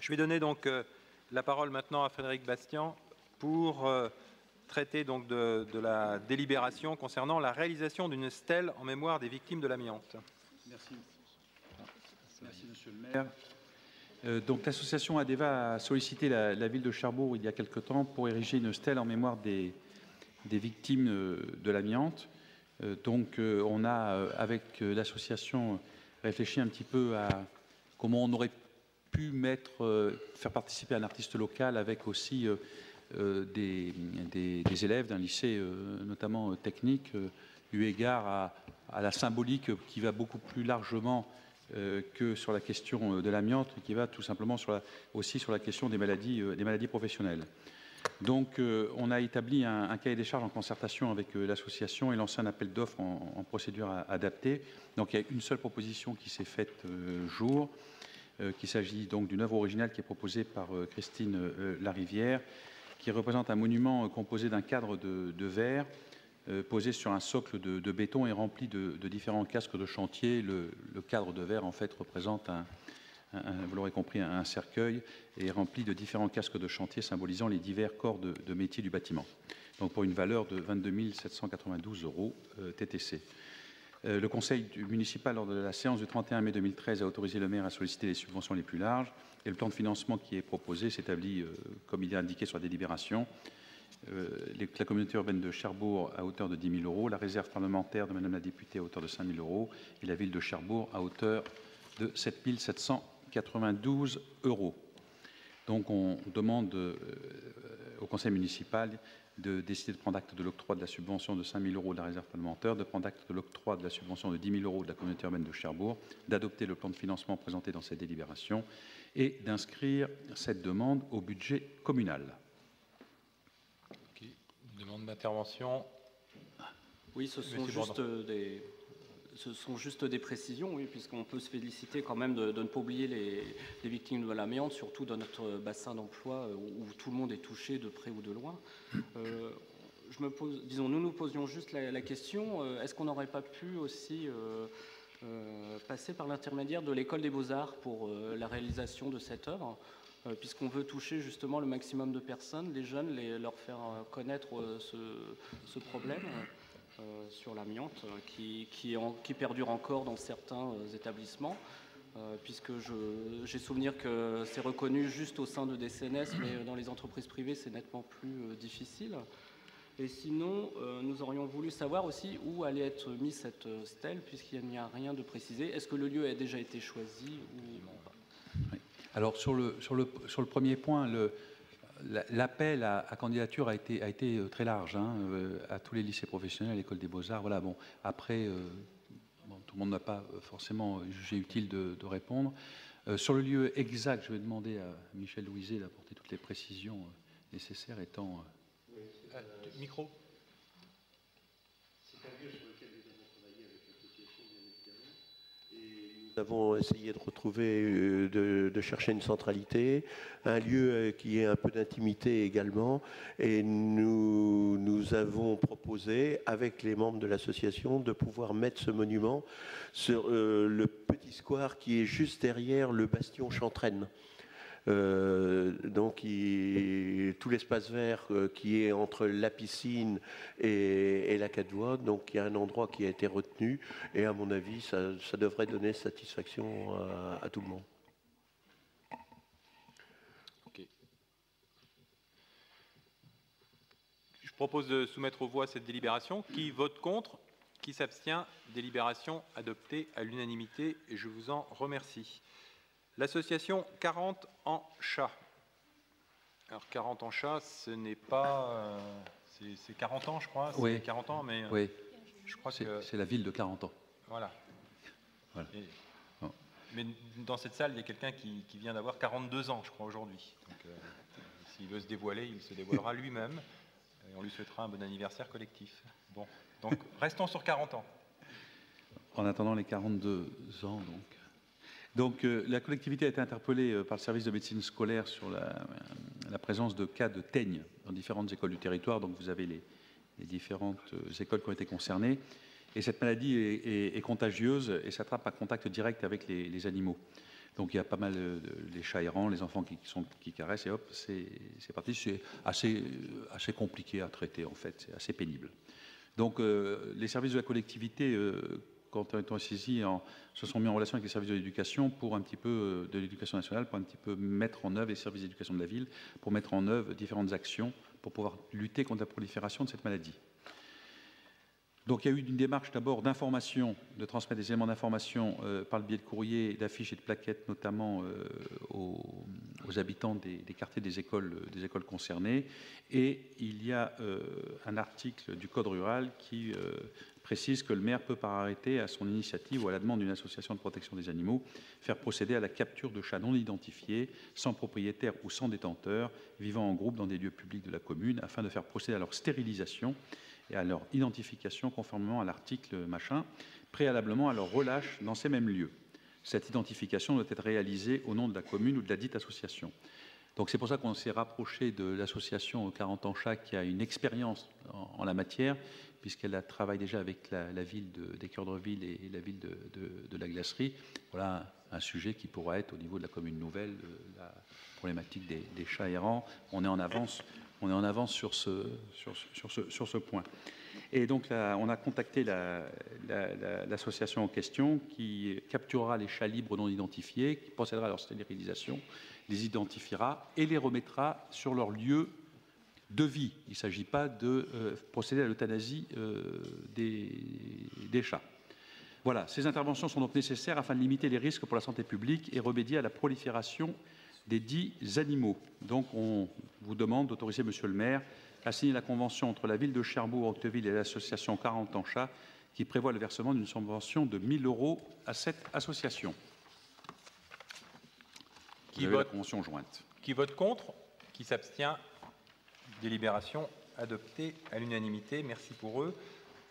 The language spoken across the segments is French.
Je vais donner donc la parole maintenant à Frédéric Bastian pour traiter donc de la délibération concernant la réalisation d'une stèle en mémoire des victimes de l'amiante. Merci. Merci, Monsieur le maire. Donc l'association ADEVA a sollicité la ville de Cherbourg il y a quelque temps pour ériger une stèle en mémoire des victimes de l'amiante. Donc on a, avec l'association, réfléchi un petit peu à comment on aurait pu faire participer un artiste local avec aussi des élèves d'un lycée, notamment technique, eu égard à la symbolique qui va beaucoup plus largement que sur la question de l'amiante, qui va tout simplement aussi sur la question des maladies professionnelles. Donc, on a établi un cahier des charges en concertation avec l'association et lancé un appel d'offres en procédure adaptée. Donc, il y a une seule proposition qui s'est faite jour, qu'il s'agit donc d'une œuvre originale qui est proposée par Christine Larivière, qui représente un monument composé d'un cadre de verre posé sur un socle de béton et rempli de différents casques de chantier. Le cadre de verre, en fait, représente vous l'aurez compris, un cercueil et rempli de différents casques de chantier symbolisant les divers corps de métier du bâtiment. Donc pour une valeur de 22 792 € TTC. Le conseil municipal, lors de la séance du 31 mai 2013, a autorisé le maire à solliciter les subventions les plus larges et le plan de financement qui est proposé s'établit, comme il est indiqué sur la délibération, la communauté urbaine de Cherbourg à hauteur de 10 000 €, la réserve parlementaire de Madame la députée à hauteur de 5 000 € et la ville de Cherbourg à hauteur de 7 792 €. Donc on demande au conseil municipal de décider de prendre acte de l'octroi de la subvention de 5 000 € de la réserve parlementaire, de prendre acte de l'octroi de la subvention de 10 000 € de la communauté urbaine de Cherbourg, d'adopter le plan de financement présenté dans cette délibération et d'inscrire cette demande au budget communal. Okay. Une demande d'intervention. Oui, ce sont juste des précisions, oui, puisqu'on peut se féliciter quand même de ne pas oublier les victimes de l'amiante, surtout dans notre bassin d'emploi où tout le monde est touché de près ou de loin. Nous nous posions juste la question, est-ce qu'on n'aurait pas pu aussi passer par l'intermédiaire de l'école des beaux-arts pour la réalisation de cette œuvre, puisqu'on veut toucher justement le maximum de personnes, les jeunes, leur faire connaître ce problème sur l'amiante qui perdure encore dans certains établissements, puisque j'ai souvenir que c'est reconnu juste au sein de DCNS, mais dans les entreprises privées c'est nettement plus difficile. Et sinon, nous aurions voulu savoir aussi où allait être mise cette stèle, puisqu'il n'y a rien de précisé. Est-ce que le lieu a déjà été choisi ou pas? Oui. Alors sur le premier point, l'appel à candidature a été très large, hein, à tous les lycées professionnels, à l'école des beaux-arts. Voilà, bon, après, tout le monde n'a pas forcément jugé utile de répondre. Sur le lieu exact, je vais demander à Michel Louiset d'apporter toutes les précisions nécessaires étant... Micro. C'est un lieu sur lequel nous avons travaillé avec l'association, bien évidemment. Et nous avons essayé de retrouver, de chercher une centralité, un lieu qui ait un peu d'intimité également. Et nous avons proposé, avec les membres de l'association, de pouvoir mettre ce monument sur le petit square qui est juste derrière le bastion Chantraine. Donc tout l'espace vert qui est entre la piscine et la Cadevoie, donc il y a un endroit qui a été retenu et à mon avis ça devrait donner satisfaction à tout le monde. Okay. Je propose de soumettre aux voix cette délibération. Qui vote contre? Qui s'abstient? Délibération adoptée à l'unanimité et je vous en remercie. L'association 40 en chat. Alors 40 en chat, ce n'est pas... c'est 40 ans, je crois. Oui. C'est 40 ans, mais oui. Je crois que... C'est la ville de 40 ans. Voilà. Voilà. Bon. Mais dans cette salle, il y a quelqu'un qui vient d'avoir 42 ans, je crois, aujourd'hui. Donc, s'il veut se dévoiler, il se dévoilera lui-même. Et on lui souhaitera un bon anniversaire collectif. Bon. Donc, restons sur 40 ans. En attendant les 42 ans, donc, la collectivité a été interpellée par le service de médecine scolaire sur la présence de cas de teigne dans différentes écoles du territoire. Donc, vous avez les différentes écoles qui ont été concernées. Et cette maladie est contagieuse et s'attrape à contact direct avec les animaux. Donc il y a pas mal les chats errants, les enfants qui caressent, et hop, c'est parti. C'est assez compliqué à traiter, en fait, c'est assez pénible. Donc les services de la collectivité, quand on est saisis, se sont mis en relation avec les services de l'éducation pour un petit peu de l'éducation nationale, pour un petit peu mettre en œuvre les services d'éducation de la ville, pour mettre en œuvre différentes actions pour pouvoir lutter contre la prolifération de cette maladie. Donc il y a eu une démarche d'abord d'information, de transmettre des éléments d'information par le biais de courriers, d'affiches et de plaquettes, notamment aux habitants des quartiers des écoles concernées. Et il y a un article du Code rural qui précise que le maire peut, par arrêté, à son initiative ou à la demande d'une association de protection des animaux, faire procéder à la capture de chats non identifiés, sans propriétaire ou sans détenteur, vivant en groupe dans des lieux publics de la commune, afin de faire procéder à leur stérilisation et à leur identification conformément à l'article machin, préalablement à leur relâche dans ces mêmes lieux. Cette identification doit être réalisée au nom de la commune ou de la dite association. Donc c'est pour ça qu'on s'est rapproché de l'association 40 ans chat qui a une expérience en la matière, puisqu'elle travaille déjà avec la ville d'Équeurdreville et la ville de la Glacerie. Voilà un sujet qui pourra être au niveau de la commune nouvelle, la problématique des chats errants. On est en avance sur ce point. Et donc là, on a contacté l'association en question qui capturera les chats libres non identifiés, qui procédera à leur stérilisation, les identifiera et les remettra sur leur lieu de vie. Il ne s'agit pas de procéder à l'euthanasie des chats. Voilà, ces interventions sont donc nécessaires afin de limiter les risques pour la santé publique et remédier à la prolifération des dits animaux. Donc on vous demande d'autoriser Monsieur le maire à signer la convention entre la ville de Cherbourg-Octeville et l'association 40 ans chat qui prévoit le versement d'une subvention de 1 000 € à cette association. Qui vote la convention jointe. Qui vote contre? Qui s'abstient? Délibération adoptée à l'unanimité. Merci pour eux.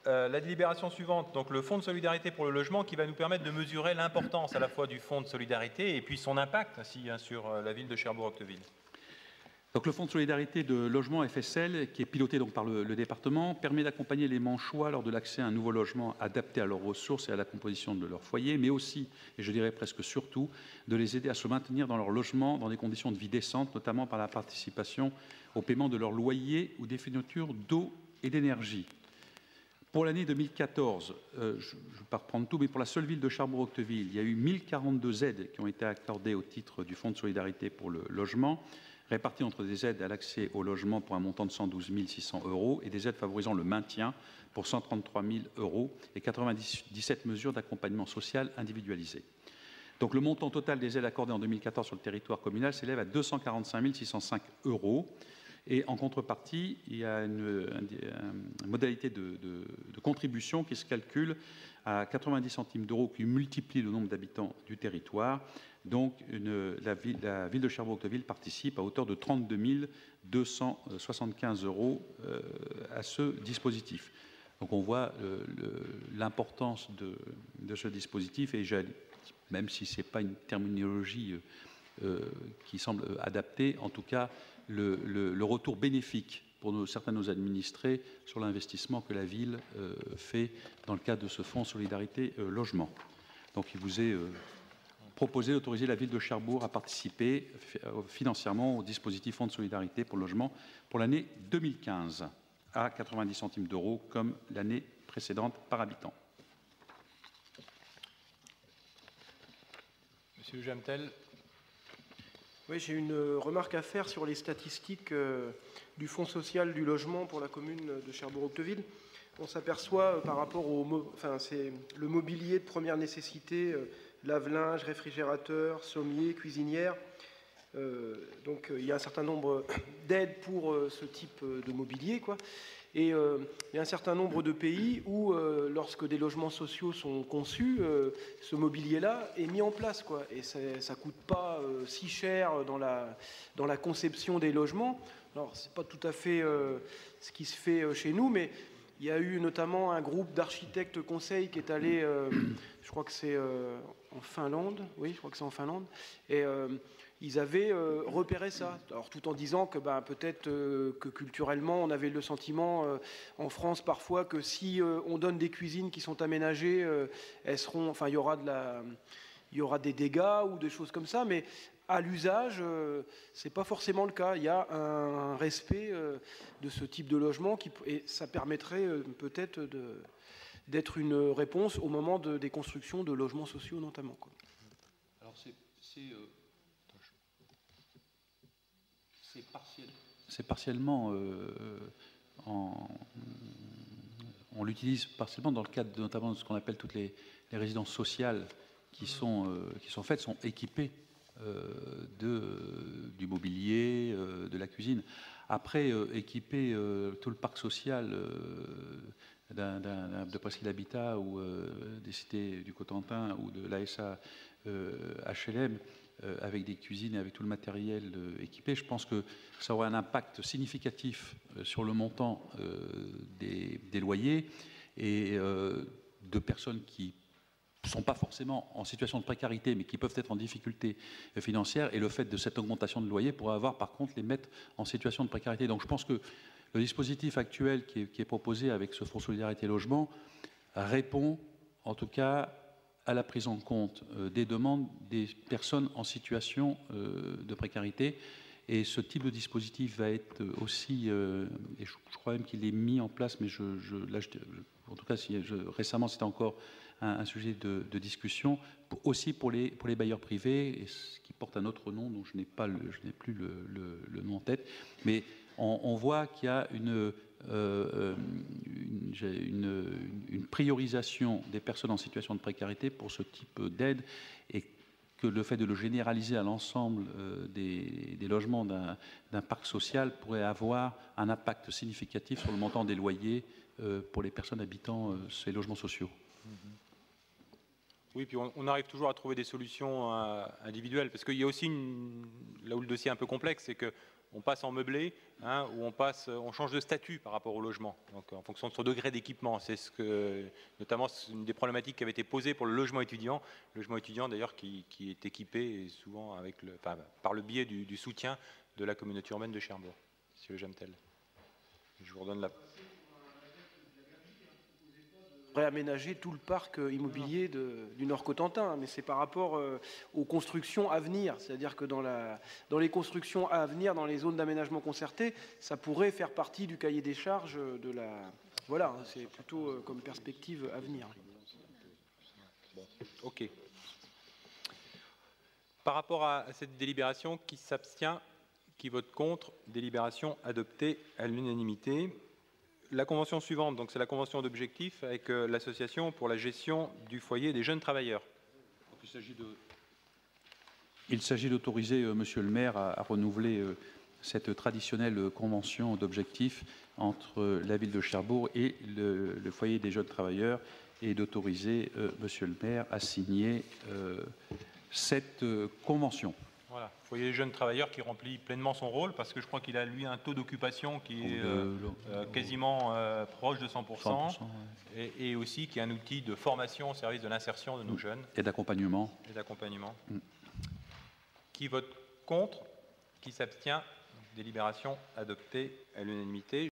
La délibération suivante, donc le Fonds de solidarité pour le logement, qui va nous permettre de mesurer l'importance à la fois du Fonds de solidarité et puis son impact ainsi sur la ville de Cherbourg-Octeville. Donc le Fonds de solidarité de logement FSL, qui est piloté donc par le département, permet d'accompagner les Manchois lors de l'accès à un nouveau logement adapté à leurs ressources et à la composition de leur foyer, mais aussi, et je dirais presque surtout, de les aider à se maintenir dans leur logement dans des conditions de vie décentes, notamment par la participation au paiement de leur loyer ou des fournitures d'eau et d'énergie. Pour l'année 2014, je ne vais pas reprendre tout, mais pour la seule ville de Cherbourg-Octeville, il y a eu 1042 aides qui ont été accordées au titre du Fonds de solidarité pour le logement, réparties entre des aides à l'accès au logement pour un montant de 112 600 € et des aides favorisant le maintien pour 133 000 € et 97 mesures d'accompagnement social individualisé. Donc le montant total des aides accordées en 2014 sur le territoire communal s'élève à 245 605 €. Et en contrepartie, il y a une modalité de contribution qui se calcule à 90 centimes d'euros qui multiplie le nombre d'habitants du territoire. Donc la ville de Cherbourg-Octeville participe à hauteur de 32 275 € à ce dispositif. Donc on voit l'importance de ce dispositif et même si ce n'est pas une terminologie qui semble adaptée, en tout cas le retour bénéfique pour certains de nos administrés sur l'investissement que la ville fait dans le cadre de ce fonds Solidarité Logement. Donc il vous est proposé d'autoriser la ville de Cherbourg à participer financièrement au dispositif fonds de solidarité pour le logement pour l'année 2015 à 90 centimes d'euros comme l'année précédente par habitant. Monsieur Jamtel. Oui, j'ai une remarque à faire sur les statistiques du Fonds social du logement pour la commune de Cherbourg-Octeville. On s'aperçoit par rapport c'est le mobilier de première nécessité, lave-linge, réfrigérateur, sommier, cuisinière. Donc il y a un certain nombre d'aides pour ce type de mobilier, quoi. Et il y a un certain nombre de pays où, lorsque des logements sociaux sont conçus, ce mobilier-là est mis en place, quoi. Et ça ne coûte pas si cher dans la conception des logements. Alors, ce n'est pas tout à fait ce qui se fait chez nous, mais il y a eu notamment un groupe d'architectes conseils qui est allé, je crois que c'est en Finlande, oui, je crois que c'est en Finlande, et ils avaient repéré ça, alors tout en disant que peut-être que culturellement on avait le sentiment en France parfois que si on donne des cuisines qui sont aménagées, elles seront, enfin il y aura il y aura des dégâts ou des choses comme ça, mais à l'usage, ce n'est pas forcément le cas. Il y a un respect de ce type de logement et ça permettrait peut-être d'être une réponse au moment des constructions de logements sociaux notamment, quoi. Alors c'est partiellement, on l'utilise partiellement dans le cadre notamment de ce qu'on appelle toutes les résidences sociales qui sont faites, sont équipées du mobilier, de la cuisine. Après, équiper tout le parc social de Presqu'île Habitat ou des cités du Cotentin ou de l'ASA HLM avec des cuisines et avec tout le matériel équipé, je pense que ça aurait un impact significatif sur le montant des loyers et de personnes qui ne sont pas forcément en situation de précarité, mais qui peuvent être en difficulté financière, et le fait de cette augmentation de loyer pourrait avoir, par contre, les mettre en situation de précarité. Donc je pense que le dispositif actuel qui est proposé avec ce Fonds Solidarité Logement répond, en tout cas, à la prise en compte des demandes des personnes en situation de précarité. Et ce type de dispositif va être aussi, et je crois même qu'il est mis en place, mais en tout cas, récemment, c'était encore un sujet de discussion, aussi pour les bailleurs privés, et ce qui porte un autre nom dont je n'ai plus le nom en tête. Mais on voit qu'il y a une priorisation des personnes en situation de précarité pour ce type d'aide, et que le fait de le généraliser à l'ensemble des logements d'un parc social pourrait avoir un impact significatif sur le montant des loyers pour les personnes habitant ces logements sociaux. Oui, puis on arrive toujours à trouver des solutions individuelles, parce qu'il y a aussi, là où le dossier est un peu complexe, c'est qu'on passe en meublé, hein, où on change de statut par rapport au logement, donc en fonction de son degré d'équipement. C'est notamment une des problématiques qui avait été posée pour le logement étudiant d'ailleurs qui est équipé souvent par le biais du soutien de la communauté urbaine de Cherbourg. Monsieur Jamtel, je vous redonne la... Réaménager tout le parc immobilier du Nord-Cotentin, mais c'est par rapport aux constructions à venir. C'est-à-dire que dans les constructions à venir, dans les zones d'aménagement concerté, ça pourrait faire partie du cahier des charges de la... Voilà, c'est plutôt comme perspective à venir. Bon, ok. Par rapport à cette délibération, qui s'abstient, qui vote contre, délibération adoptée à l'unanimité. La convention suivante, donc c'est la convention d'objectifs avec l'association pour la gestion du foyer des jeunes travailleurs. Il s'agit d'autoriser Monsieur le maire à renouveler cette traditionnelle convention d'objectifs entre la ville de Cherbourg et le foyer des jeunes travailleurs, et d'autoriser Monsieur le maire à signer cette convention. Voilà, foyer des jeunes travailleurs qui remplit pleinement son rôle, parce que je crois qu'il a, lui, un taux d'occupation qui est quasiment proche de 100%, et aussi qui est un outil de formation au service de l'insertion de nos jeunes. Et d'accompagnement. Qui vote contre, qui s'abstient, délibération adoptée à l'unanimité.